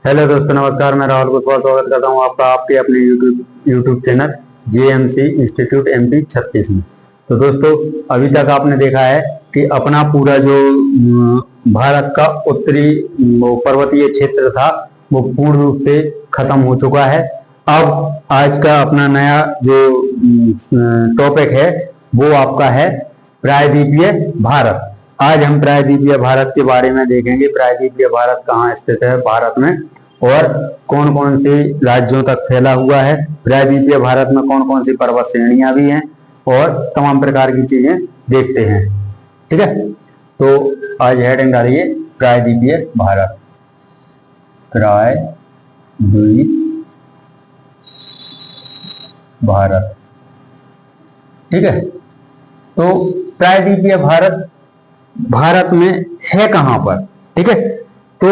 Hello दोस्तों, नमस्कार। मैं राहुल कुशवाहा स्वागत करता हूं आपका आपके अपने YouTube channel JMC institute MP 36 में। तो दोस्तों, अभी तक आपने देखा है कि अपना पूरा जो भारत का उत्तरी पर्वतीय क्षेत्र था वो पूर्ण रूप से खत्म हो चुका है। अब आज का अपना नया जो टॉपिक है वो आपका है प्रायद्वीपीय भारत। आज हम प्रायद्वीपीय भारत के बारे में देखेंगे। प्रायद्वीपीय भारत कहाँ स्थित है भारत में, और कौन कौन से राज्यों तक फैला हुआ है। प्रायद्वीपीय भारत में कौन कौन सी पर्वत श्रेणियां भी हैं और तमाम प्रकार की चीजें देखते हैं। ठीक है, तो आज हेडिंग डालिए प्रायद्वीपीय भारत। प्रायद्वीप भारत, ठीक है। तो प्रायद्वीपीय भारत में है कहां पर, ठीक है। तो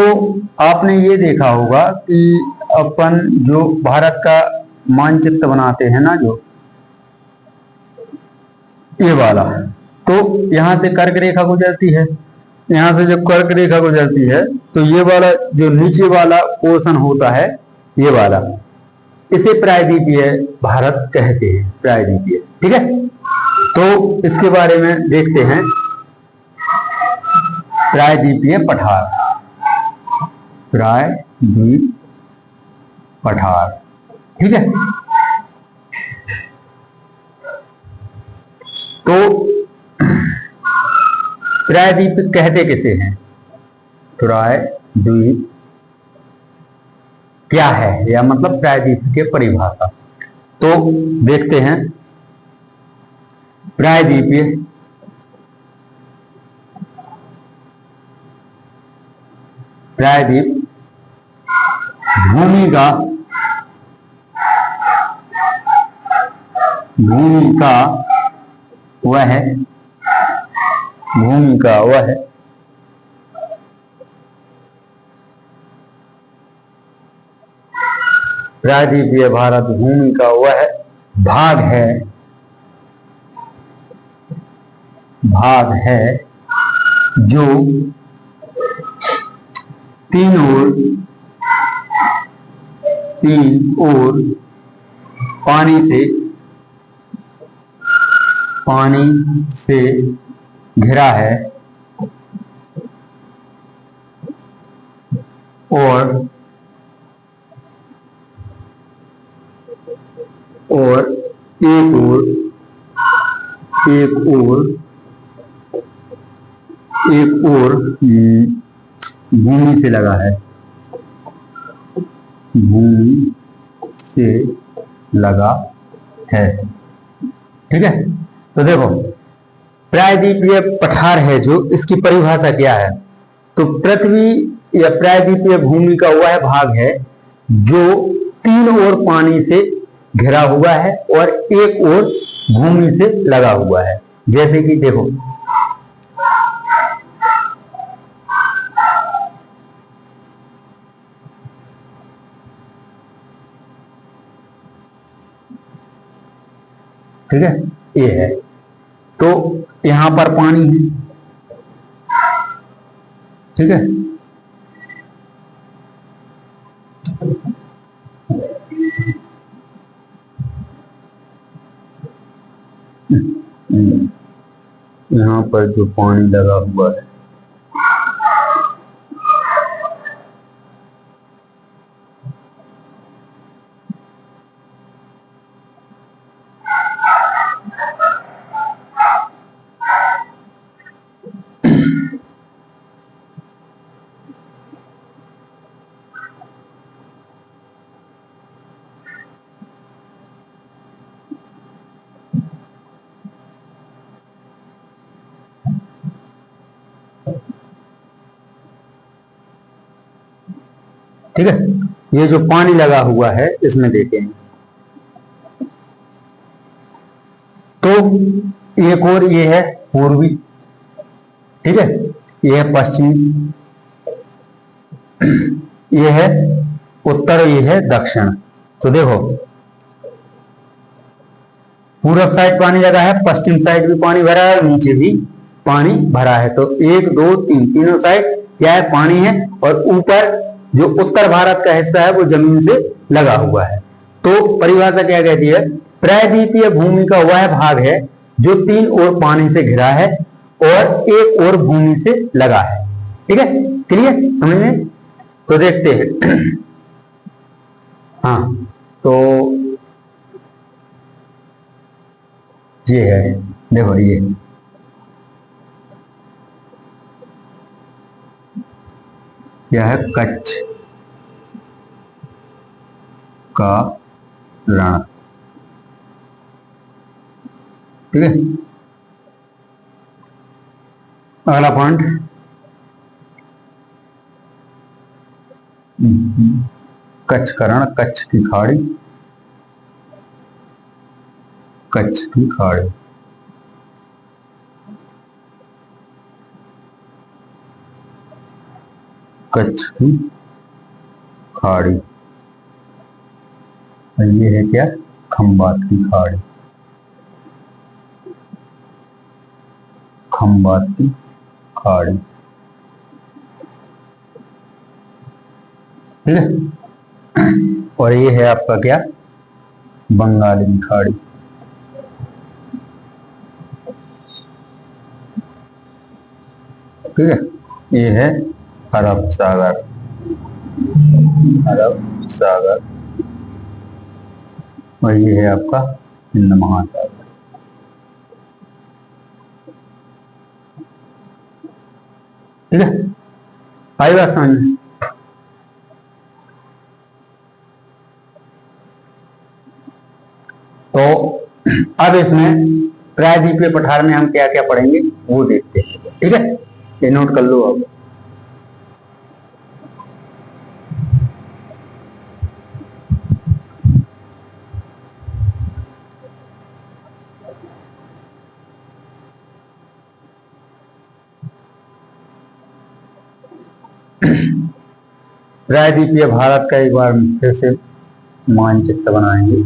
आपने ये देखा होगा कि अपन जो भारत का मानचित्र बनाते हैं ना, जो ये वाला, तो यहां से कर्क रेखा गुजरती है। यहां से जब कर्क रेखा गुजरती है तो ये वाला जो नीचे वाला पोर्शन होता है, ये वाला, इसे प्रायद्वीपीय भारत कहते हैं। प्रायद्वीपीय, ठीक है। तो इसके बारे में देखते हैं। प्रायद्वीपीय पठार, प्रायद्वीप पठार, ठीक है। तो प्रायद्वीप कहते किसे हैं? प्रायद्वीप क्या है, या मतलब प्रायद्वीप की परिभाषा तो देखते हैं। प्रायद्वीपीय प्रायद्वीप भूमि का वह प्रायद्वीपीय भारत भूमि का वह भाग है जो तीन ओर पानी से घिरा है और एक ओर भूमि से लगा है, भूमि से लगा है, ठीक है। तो देखो, प्रायद्वीपीय पठार है जो, इसकी परिभाषा क्या है? तो पृथ्वी या प्रायद्वीपीय भूमि का वह भाग है जो तीन ओर पानी से घिरा हुआ है और एक ओर भूमि से लगा हुआ है। जैसे कि देखो, ठीक है, ये है। तो यहां पर पानी है, ठीक है। यहां पर जो पानी लगा हुआ है, ठीक है। ये जो पानी लगा हुआ है इसमें देखेंगे तो एक और ये है पूर्वी, ठीक है, ये है पश्चिमी, ये है उत्तर, ये है दक्षिण। तो देखो, पूरब साइड पानी लगा है, पश्चिम साइड भी पानी भरा है, नीचे भी पानी भरा है। तो एक दो तीन, तीनों साइड क्या है? पानी है। और ऊपर जो उत्तर भारत का हिस्सा है वो जमीन से लगा हुआ है। तो परिभाषा क्या कहती है, प्रायद्वीपीय भूमि का वह भाग है जो 3 ओर पानी से घिरा है और 1 ओर भूमि से लगा है। ठीक है, क्लियर, समझ में? तो देखते हैं। हाँ, तो ये है, देखो यह है कच्छ का रण। ठीक है, अगला पॉइंट, कच्छ का रण, कच्छ की खाड़ी, कच्छ की खाड़ी, कच्छ की खाड़ी। ये है क्या, खंबात की खाड़ी, खंबात की खाड़ी। ठीक है, और ये है आपका क्या, बंगाल की खाड़ी। ठीक है, ये है अरब सागर, अरब सागर, और ये है आपका हिंद महासागर। ठीक है, आई बात समझ में? तो अब इसमें प्रायद्वीपीय पठार में हम क्या क्या पढ़ेंगे वो देखते हैं। ठीक है, ये नोट कर लो अब। प्रायद्वीपीय भारत का एक बार फिर से मानचित्र बनाएंगे।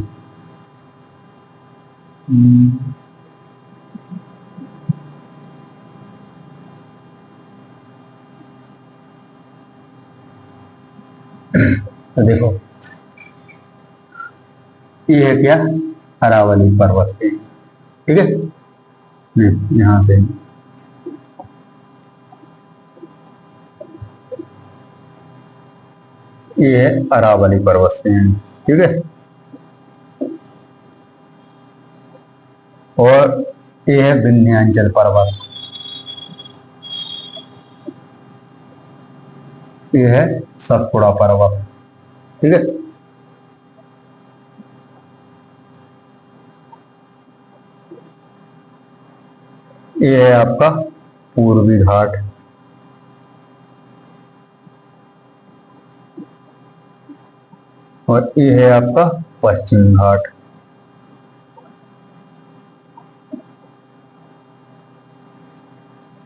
तो देखो, ये है क्या, अरावली पर्वत से। ठीक है, यहां से ये है अरावली पर्वत से। ठीक है, और ये है विंध्याचल पर्वत, ये है सतपुड़ा पर्वत। ठीक है, ये है आपका पूर्वी घाट, और ये है आपका पश्चिमी घाट,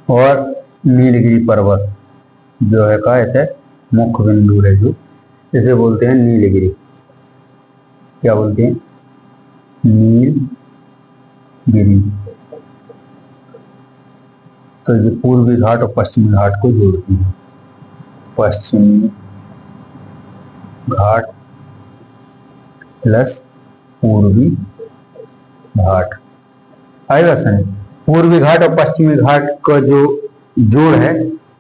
और नीलगिरी पर्वत जो है का ऐसे मुख्य बिंदु है, जो इसे बोलते हैं नीलगिरी। क्या बोलते हैं, नीलगिरी। तो ये पूर्वी घाट और पश्चिमी घाट को जोड़ती है, पश्चिमी घाट प्लस पूर्वी घाट। आएगा सर, पूर्वी घाट और पश्चिमी घाट का जो जोड़ है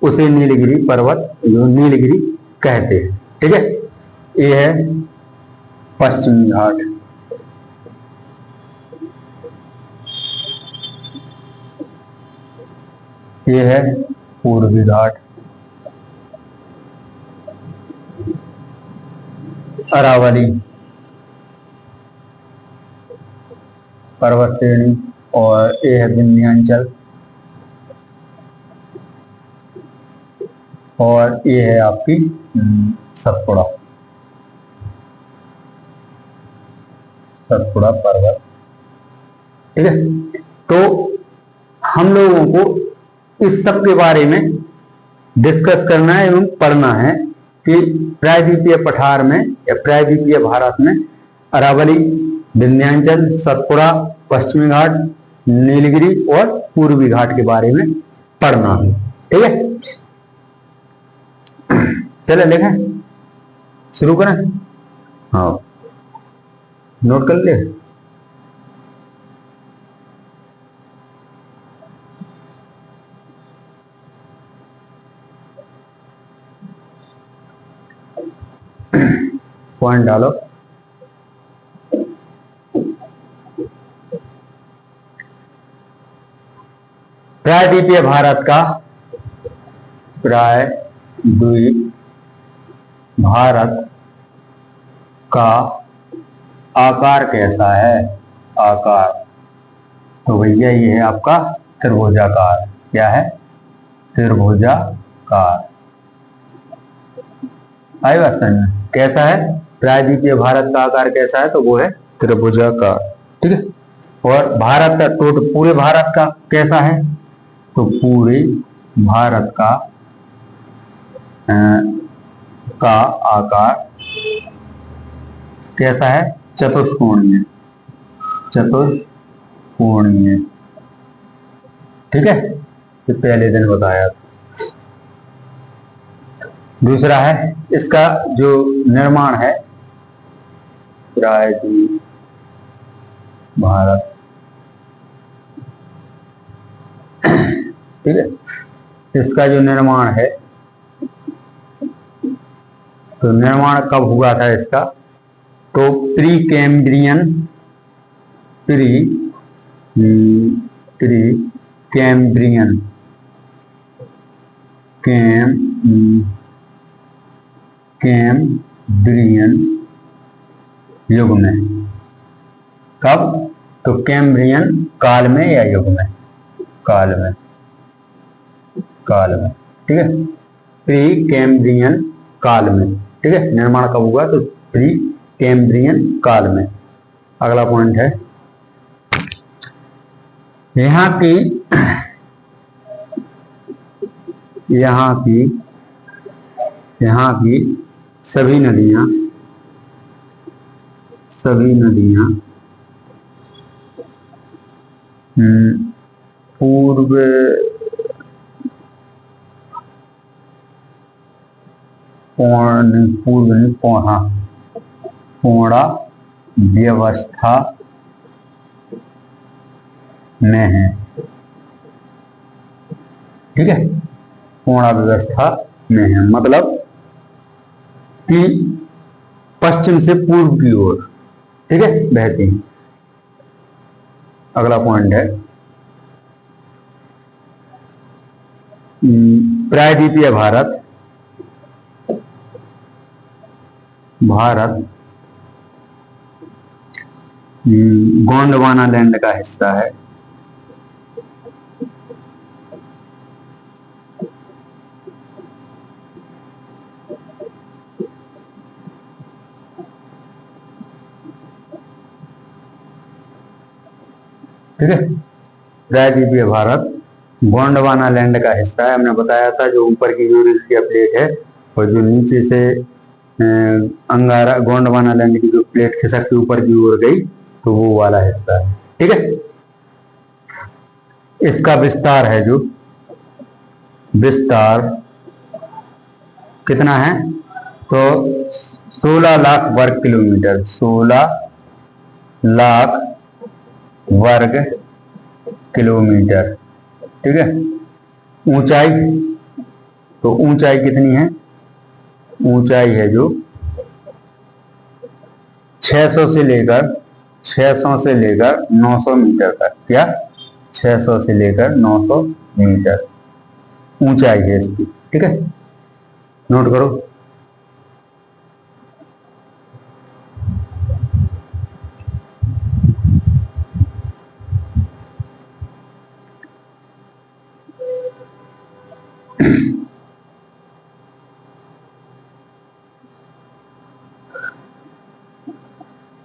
उसे नीलगिरी पर्वत, जो नीलगिरी कहते हैं। ठीक है, ये है पश्चिमी घाट, ये है पूर्वी घाट, अरावली पर्वत श्रेणी, और ये है विंध्याचल, और ये है आपकी सतपुड़ा, सतपुड़ा पर्वत। ठीक है, तो हम लोगों को इस सब के बारे में डिस्कस करना है एवं पढ़ना है कि प्रायद्वीपीय पठार में या प्रायद्वीपीय भारत में अरावली, विंध्याचल, सतपुड़ा, पश्चिमी घाट, नीलगिरी और पूर्वी घाट के बारे में पढ़ना है। ठीक है, चलो लिखें। शुरू करें? हाँ, नोट कर ले। पॉइंट डालो। प्रायद्वीपीय भारत का, प्रायद्वीप भारत का आकार कैसा है? आकार तो भैया ये है आपका त्रिभुजाकार। क्या है? त्रिभुजाकार। आई बात समझ में? कैसा है? प्रायद्वीपीय भारत का आकार कैसा है? तो वो है त्रिभुजाकार। ठीक है। और भारत का टोटल, पूरे भारत का कैसा है? तो पूरे भारत का आकार कैसा है? चतुष्कोणीय। चतुष्कोणीय। ठीक है, ये पहले दिन बताया। दूसरा है इसका जो निर्माण है, प्रायद्वीप भारत। ठीक है, इसका जो निर्माण है, तो निर्माण कब हुआ था इसका? तो प्री कैम्ब्रियन युग में। कब? तो कैम्ब्रियन काल में या युग में? काल में। ठीक है, प्री कैम्ब्रियन काल में। ठीक है, निर्माण कब हुआ? तो प्री कैम्ब्रियन काल में। अगला पॉइंट है, यहाँ की सभी नदियां पूर्व पूर्णा व्यवस्था में है। ठीक है, पूर्णा व्यवस्था में है मतलब कि पश्चिम से पूर्व की ओर, ठीक है, बहती है। अगला पॉइंट है, प्रायद्वीपीय भारत गोंडवाना लैंड का हिस्सा है। ठीक है, प्रायद्वीपीय भारत गोंडवाना लैंड का हिस्सा है। हमने बताया था जो ऊपर की यूरेशिया प्लेट है और जो नीचे से अंगारा गोंडवाना लैंड की जो प्लेट खिसक के ऊपर की ओर गई, तो वो वाला हिस्सा है। ठीक है, इसका विस्तार है, जो विस्तार कितना है? तो 16 लाख वर्ग किलोमीटर। 16 लाख वर्ग किलोमीटर। ठीक है, ऊंचाई, तो ऊंचाई कितनी है? ऊंचाई है जो 600 से लेकर 900 मीटर तक। क्या? 600 से लेकर 900 मीटर ऊंचाई है इसकी। ठीक है, नोट करो।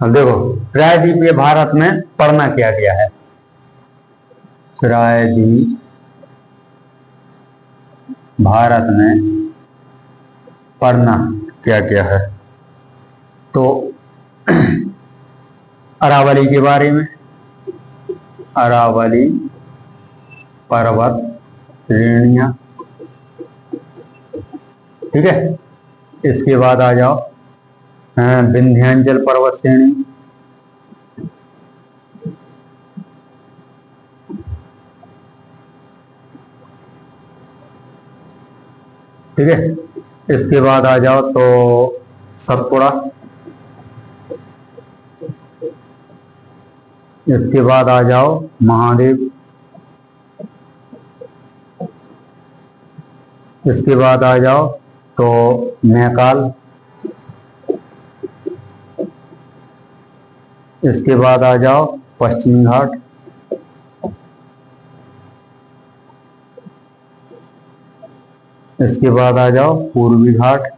अब देखो, प्रायद्वीपीय भारत में पढ़ना क्या क्या है? प्रायद्वीप भारत में पढ़ना क्या क्या है? तो अरावली के बारे में, अरावली पर्वत श्रेणियां। ठीक है, इसके बाद आ जाओ विंध्याचल पर्वत श्रेणी, ठीक है। इसके बाद आ जाओ तो सतपुड़ा, इसके बाद आ जाओ महादेव, इसके बाद आ जाओ तो मैकाल, इसके बाद आ जाओ पश्चिमी घाट, इसके बाद आ जाओ पूर्वी घाट,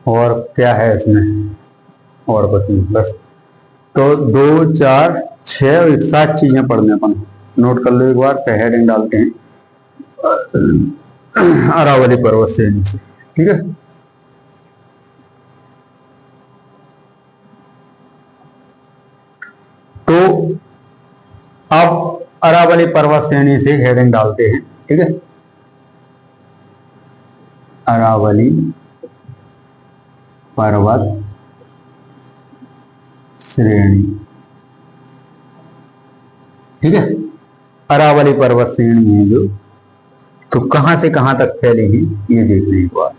और क्या है इसमें, और कुछ नहीं, बस। तो 2 4 6 और 7 चीजें पढ़ने अपन, नोट कर लो एक बार, पे हेडिंग डालते हैं अरावली पर्वत श्रेणी से, ठीक है। तो अब अरावली पर्वत श्रेणी से हेडिंग डालते हैं, ठीक है। अरावली पर्वत श्रेणी, ठीक है। अरावली पर्वत श्रेणी है जो, तो कहां से कहां तक फैलेगी ये देखने एक बार,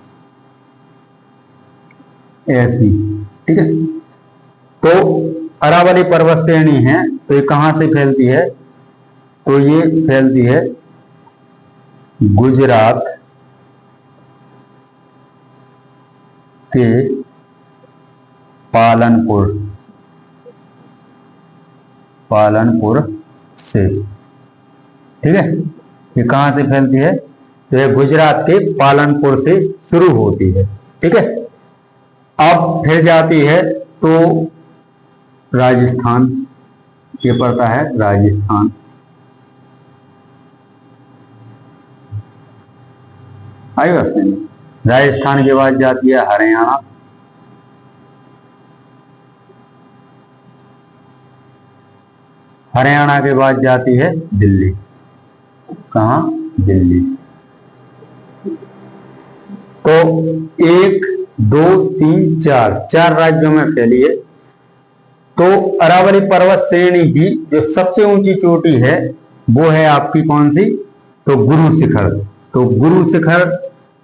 ऐसी, ठीक है। तो अरावली पर्वत श्रेणी है तो ये कहां से फैलती है, तो ये फैलती है गुजरात के पालनपुर, पालनपुर से, ठीक है। ये कहां से फैलती है, तो ये गुजरात के पालनपुर से शुरू होती है, ठीक है। अब फिर जाती है तो राजस्थान, ये पड़ता है राजस्थान, आई बात नहीं। राजस्थान के बाद जाती है हरियाणा, हरियाणा के बाद जाती है दिल्ली, कहां, दिल्ली। तो 1 2 3 4 4 राज्यों में फैली है। तो अरावली पर्वत श्रेणी की जो सबसे ऊंची चोटी है वो है आपकी कौन सी, तो गुरु शिखर। तो गुरु शिखर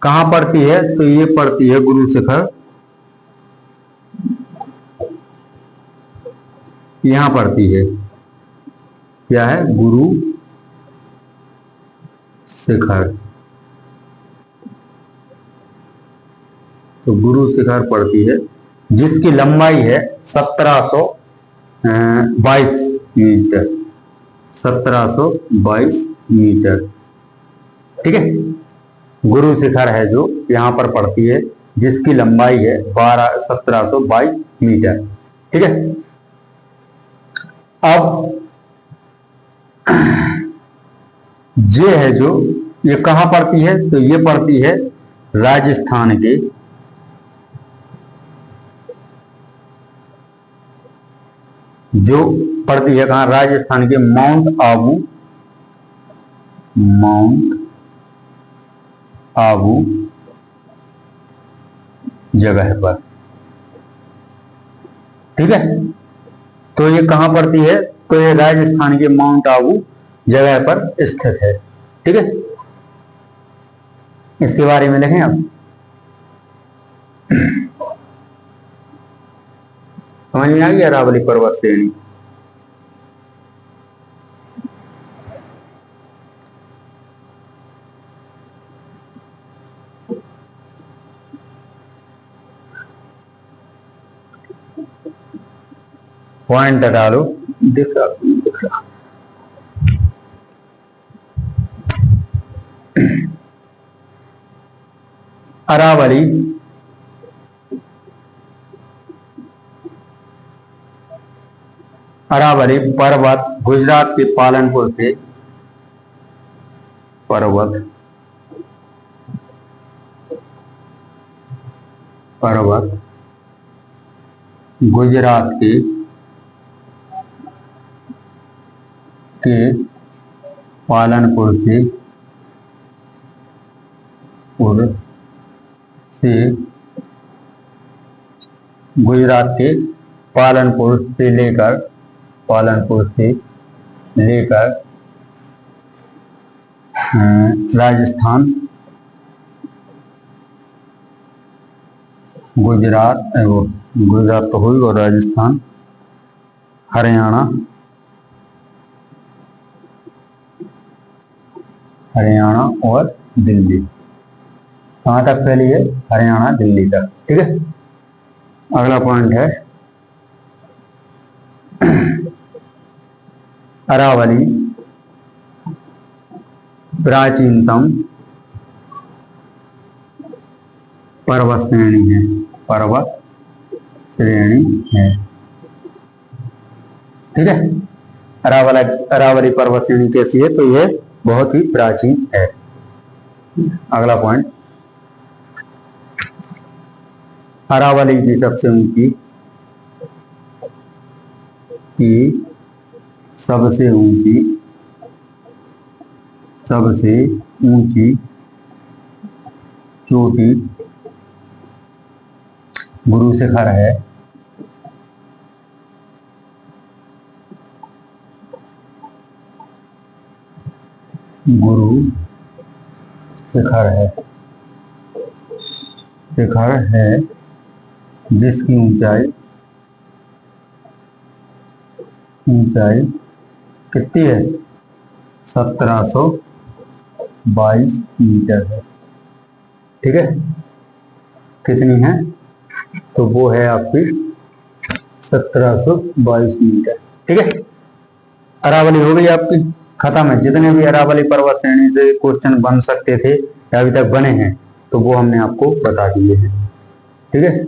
कहां पड़ती है, तो ये पड़ती है गुरु शिखर, यहां पड़ती है, क्या है, गुरु शिखर। तो गुरु शिखर पड़ती है जिसकी लंबाई है 1722 मीटर, 1722 मीटर, ठीक है। गुरु शिखर है जो यहां पर पड़ती है जिसकी लंबाई है 1722 मीटर, ठीक है। अब ये है जो, ये कहां पड़ती है, तो ये पड़ती है राजस्थान के, जो पड़ती है कहां, राजस्थान के माउंट आबू, माउंट आबू जगह पर, ठीक है। तो ये कहां पड़ती है, तो ये राजस्थान के माउंट आबू जगह पर स्थित है, ठीक है। इसके बारे में लिखें अब, समझ में आ गई अरावली पर्वत श्रेणी। पॉइंट डालो, दिख रहा, अरावली अरावली पर्वत गुजरात के पालनपुर से, पर्वत पर्वत गुजरात के पालनपुर से से गुजरात के पालनपुर से लेकर राजस्थान, गुजरात तो हुई, और राजस्थान, हरियाणा और दिल्ली। कहाँ तक फैली है? हरियाणा दिल्ली तक। ठीक है। अगला पॉइंट है अरावली प्राचीनतम पर्वत श्रेणी है। ठीक है। अरावली पर्वत श्रेणी कैसी है? तो यह बहुत ही प्राचीन है। अगला पॉइंट, अरावली की सबसे ऊंची चोटी गुरु शिखर है। शिखर है जिसकी ऊंचाई कितनी है? 1722 मीटर है। ठीक है। कितनी है? तो वो है आपकी 1722 मीटर। ठीक है। अरावली हो गई आपकी खत्म है। जितने भी अरावली पर्वत श्रेणी से क्वेश्चन बन सकते थे या अभी तक बने हैं, तो वो हमने आपको बता दिए हैं। ठीक है।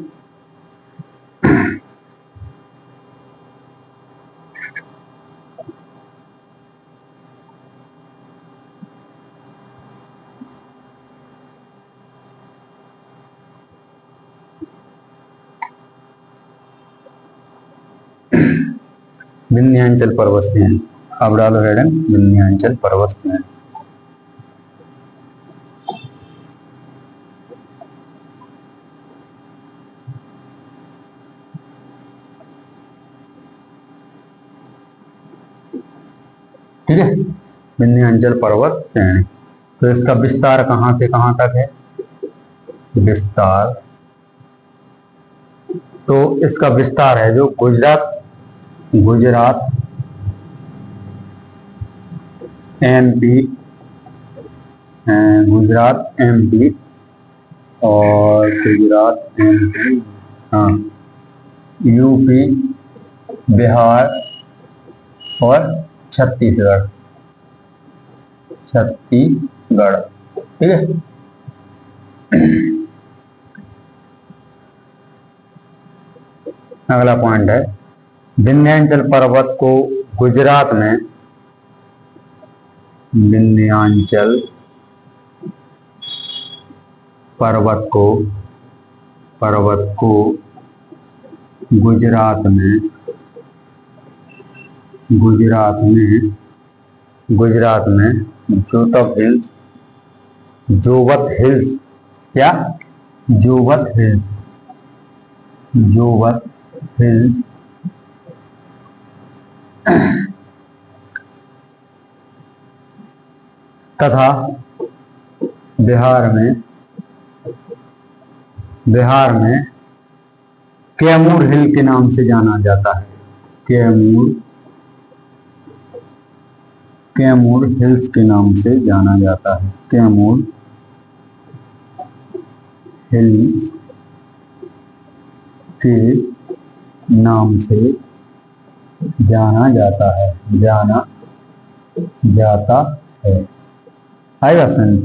विंध्याचल पर्वत श्रेणी, अब डालो हेडन विंध्याचल पर्वत श्रेणी। ठीक है। विंध्याचल पर्वत श्रेणी, तो इसका विस्तार कहां से कहां तक है? तो इसका विस्तार है जो गुजरात एमपी और हाँ, यूपी, बिहार और छत्तीसगढ़। ठीक है। अगला पॉइंट है, विंध्याचल पर्वत को गुजरात में गुजरात में जोवत हिल्स तथा बिहार में कैमूर हिल के नाम से जाना जाता है। कैमूर हिल्स के नाम से जाना जाता है। कैमूर हिल्स के नाम से जाना जाता है। आएगा सुन।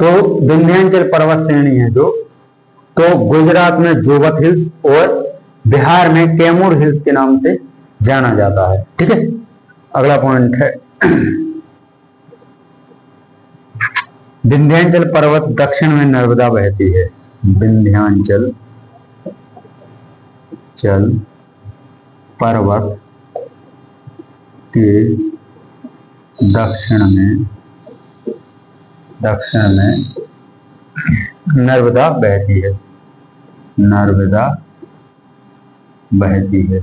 तो विंध्याचल पर्वत श्रेणी है जो, तो गुजरात में जोवत हिल्स और बिहार में कैमूर हिल्स के नाम से जाना जाता है। ठीक है। अगला पॉइंट है, विंध्याचल पर्वत दक्षिण में नर्मदा बहती है। विंध्याचल पर्वत के दक्षिण में नर्मदा बहती है, नर्मदा बहती है।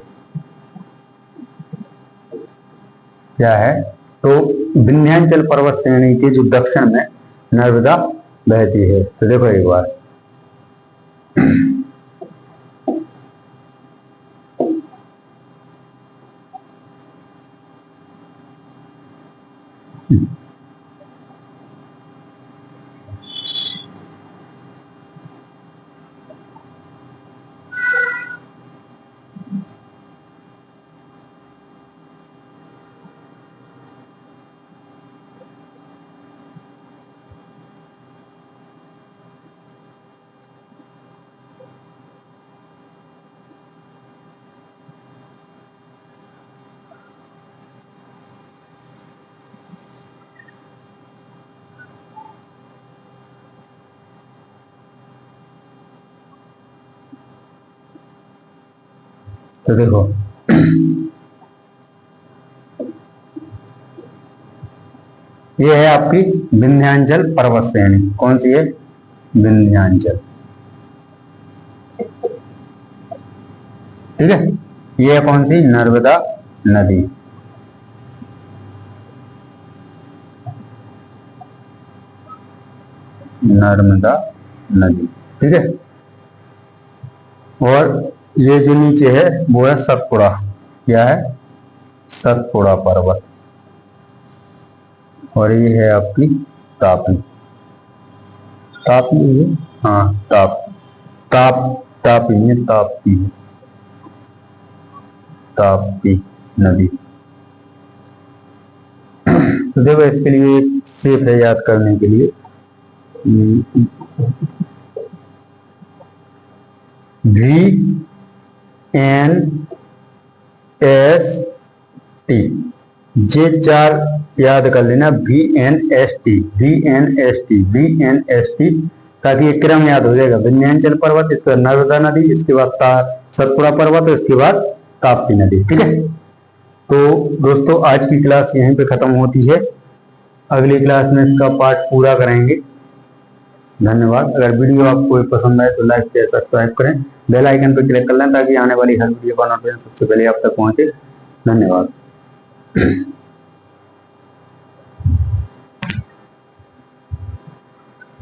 क्या है? तो विंध्याचल पर्वत श्रेणी के जो दक्षिण में नर्मदा बहती है। तो देखो एक बार, तो देखो ये है आपकी विंध्याचल पर्वत श्रेणी। कौन सी है? विंध्याचल। ठीक है, ये है कौन सी? नर्मदा नदी। नर्मदा नदी, ठीक है। और ये जो नीचे है वो है सतपुड़ा। क्या है? सतपुड़ा पर्वत। और ये है आपकी तापी। तापी है, हाँ ताप, ताप, तापी है, तापी है, तापी नदी। तो देखो इसके लिए एक शेप है याद करने के लिए, VNST। ये चार याद कर लेना, VNST, VNST, VNST, ताकि ये क्रम याद हो जाएगा। विंध्याचल पर्वत, इसके बाद नर्मदा नदी, इसके बाद सतपुड़ा पर्वत, और इसके बाद ताप्ती नदी। ठीक है, तो दोस्तों आज की क्लास यहीं पे खत्म होती है। अगली क्लास में इसका पार्ट पूरा करेंगे। धन्यवाद। अगर वीडियो आपको पसंद आए तो लाइक शेयर सब्सक्राइब करें, बेल आइकन पर क्लिक कर लें ताकि आने वाली हर वीडियो का नोटिफिकेशन सबसे पहले आप तक पहुंचे। धन्यवाद।